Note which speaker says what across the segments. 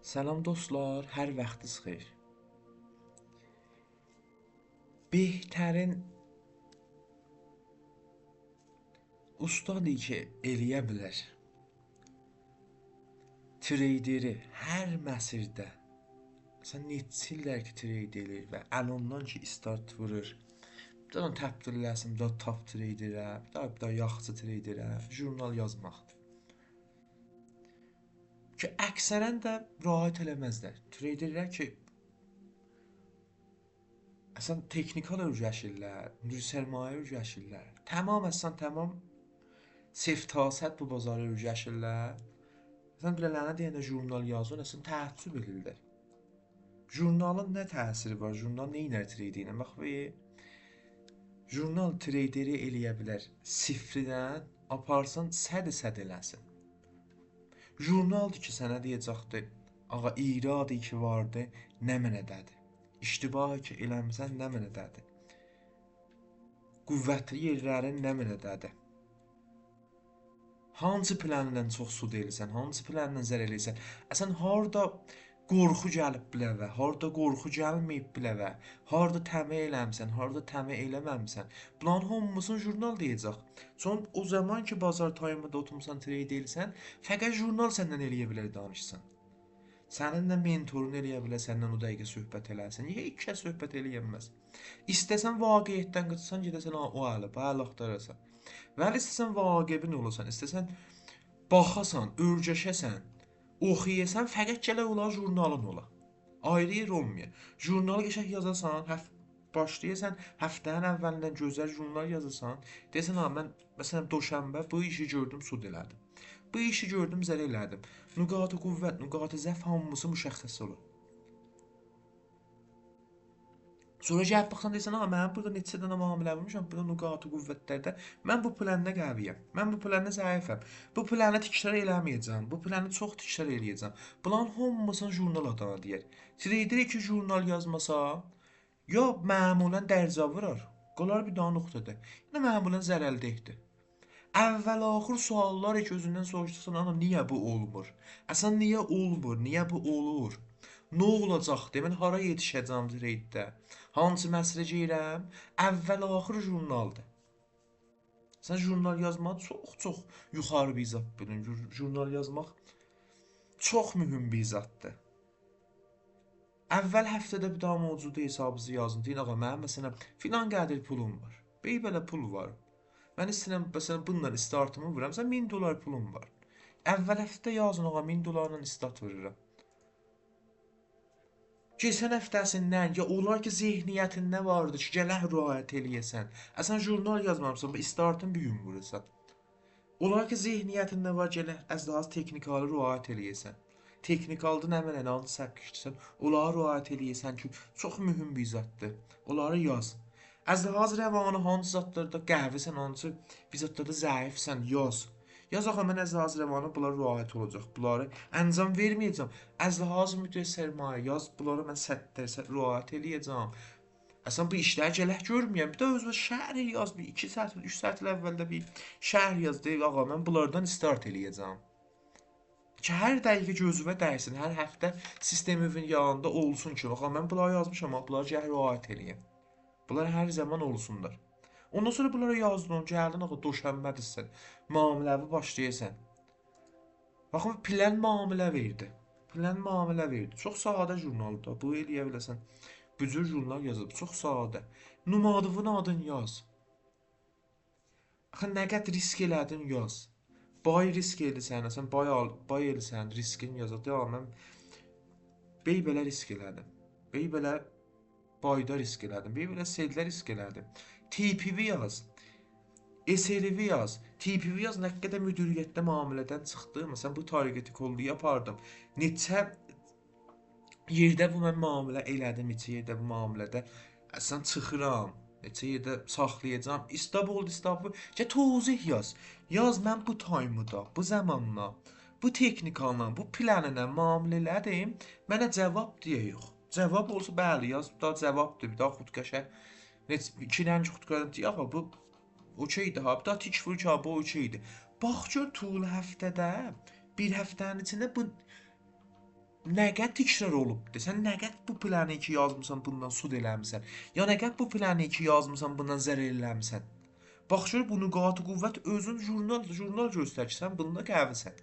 Speaker 1: Salam dostlar, hər vaxtınız xeyir. Behtarin ustadı ki, eləyə bilər. Treyderi hər məsirdə. Sən neçə illər ki, treyd eləyir və əlondan ki, start vurur. Bir daha təbdil eləsin, bir daha top treyderə, bir daha yaxşı treyderə, jurnal yazmaqdır. Ki, əksərən də rahat eləməzlər. Treyderlər ki, əsən texnikal öyrəşirlər, sərmayə öyrəşirlər. Tamam seftasət bu bazarı öyrəşirlər. Sən bilələnə deyəndə jurnal yazın, əsən təəssüb edirlər. Jurnalın nə təsiri var? Jurnal nə ilə treyd edir? Bax, jurnal treyderi eləyə bilər. Sifridən aparsan səd eləsin. Jurnaldır ki, sənə deyəcəkdir. Ağa, iradı ki vardı, nə mənədədir? İştibahı ki eləmsən, nə mənədədir? Qüvvətli yerlərin nə mənədədir? Hansı plandan çox su deyilsən, hansı plandan zərər eləyirsən? Əsən harda qorxu gəlib biləvə, harda qorxu gəlməyib biləvə, harda təmə eləmsən, harda təmə eləməmsən. Bunların hamısını jurnal deyəcək. Son o zaman ki bazar taymında oturmusan trade elsən, fəqət jurnal səndən eləyə bilər danışsan. Səninlə mentorun eləyə bilər, səndən o dəqiqə söhbət eləsin. Heç kəs söhbət eləyəməz. İstəsən vaqiətdən qaçsan, gedəsən o ələ, bu ələ axtarasan. Vəli istəsən vaqibin olasan, istəsən baxasan, örgəşəsən, oxuyasan, fəqət gələ ola jurnalın ola. Ayrı yer olmuyor. Jurnalı qəşəng yazasan, başlayasan, həftənin əvvəlindən gözəl jurnal yazasan, desən, mən məsələn doşənbə bu işi gördüm, sud elədim. Bu işi gördüm, zərər elədim. Nüqat-ı qüvvət, nüqat-ı zəf hamısı müşəxəs olur. Sonra gəlib baxsan desən, mən burada neçə dənə müamilə vurmuşam, burada nüqat-ı qüvvətlərdə mən bu planda qaviyəm, mən bu planda zəifəm, bu planı təkrar eləməyəcəm, bu planı çox təkrar eləyəcəm. Bunların hamısını jurnal adına deyər. Trader ki jurnal yazmasa, ya məmulən dərza vurar, qolar bir daha nöqtədə, ya məmulən zərəldəkdir. Əvvəl-axır suallar ki özündən soruşursan, ana niyə bu olmur? Əsən niyə olmur? Niyə bu olur? Nə olacaq? Demən hara yetişəcəm tradedə? Hansı məsələ girəm? Əvvəl-axır jurnaldır. Sən jurnal yazmaq çox yuxarı bir zat bilin. Jurnal yazmaq çox mühüm bir zatdır. Əvvəl həftədə bir daha mövcudu hesabınızı yazın. Deyin, ağa, mənim məsələn filan qədər pulum var. Belə pul var. Mən istəyirəm, məsələn, bununla startımı vuram. Sən $1000 pulum var. Əvvəl həftə yazın, ağa, $1000 start vururam. Keçən həftəsindən ya olar ki, zehniyyətində vardı ki, gələk riayət eləyəsən. Əsən jurnal yazmamısan, startın bir gün vurursan. Olar ki, zehniyyətində var, gələk az daha texnikalı riayət eləyəsən. Texnikalda nə mənə hansı səbəb keçirsən, onları riayət eləyəsən ki, çox mühüm bir zatdır. Onları yaz. Az ləhaz rəvanı hansı zatlarda qəhvisən, hansı zatlarda zəifsən, yaz. Yaz ağa, mən az ləhaz rəvanı bunlar riayət olacaq. Bunları əncam verməyəcəm. Az ləhaz müdür sərmayə, yaz bunları mən 100% riayət eləyəcəm. Əsən bu işləri gələk görməyəm. Bir də özünə şərh yaz, bir 2 saat, 3 saat əvvəldə bir şərh yaz, deyil, ağa, mən bunlardan start eləyəcəm. Ki, hər dəqiqə gözümə dəysin, hər həftə sistemin yanında olsun ki, ağa, mən bunları yazmışam, bunları gəl riayət eləyəm. Bunlar hər zaman olsunlar. Ondan sonra bunlara yazdın, gəldin, ağa, doşənbədirsən, müamiləvi başlayasan. Baxın, plan müamilə verdi. Plan müamilə verdi. Çox sadə jurnaldır. Bu eləyə biləsən. Bücür jurnal yazıb, çox sadə. Numadovun adını yaz. Axı, nə qədər risk elədin, yaz. Bay risk edirsən, sən bay elsən, riskin yazaq. Ya, mən belə risk elədim. Belə bayda risk elədim. Belə seldə risk elədim. TPV yaz. SLV yaz. TPV yaz, nə qədər müdiriyyətdə müamilədən çıxdı. Məsələn, bu targeti kollu yapardım. Neçə yerdə bu mən müamilə elədim, neçə yerdə bu müamilədə əsən çıxıram, neçə yerdə saxlayacağam. İstab. Ya tozih yaz. Yaz, mən bu time'da, bu zamanla, bu texnikalla, bu planla müamilə elədim. Mənə cavab deyə yox. Cavab olsa bəli, yaz, daha cavabdır, bir daha xudkaşə. İki dənə xudkaşə deyək, ağa, bu okeydir, ha, bir daha tik vur ki, ha, bu okeydir. Bax gör, tul həftədə, bir həftənin içində bu nə qəd təkrar olub? Sən nə qəd bu planı 2 yazmısan, bundan sud eləmisən? Ya nə qəd bu planı 2 yazmısan, bundan zərər eləmisən? Bax gör bu nüqatı qüvvət özün jurnal göstərir ki, sən bunda qəvisən.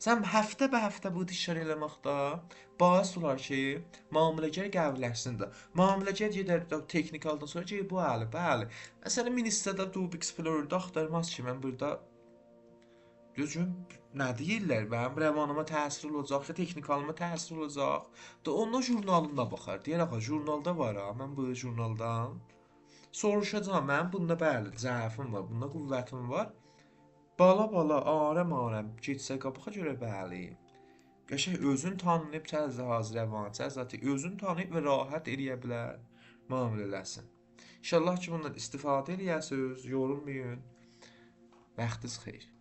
Speaker 1: Sən həftə bə həftə bu təkrar eləməkdə bais olar ki, müamiləgər qəviləşsin də. Müamiləgər gedər də texnikaldan sonra ki, bu əli, bəli. Məsələn, ministrdə Dub Explorer-də axtarmaz ki, mən burada düzgün nə deyirlər, mənim rəvanıma təsir olacaq, ya texnikalıma təsir olacaq. Da ondan jurnalına baxar. Deyər axı, jurnalda var ha, mən bu jurnaldan soruşacağam, mənim bunda bəli, zəifim var, bunda qüvvətim var. Bala, arəm, getsə qabağa görə bəli. Qəşəng özün tanıyıb təzə hazır rəvan, təzəti özün tanıyıb və rahat eləyə bilər, müamilə eləsin. İnşallah ki, bundan istifadə eləyəsiniz, yorulmayın. Vaxtınız xeyir.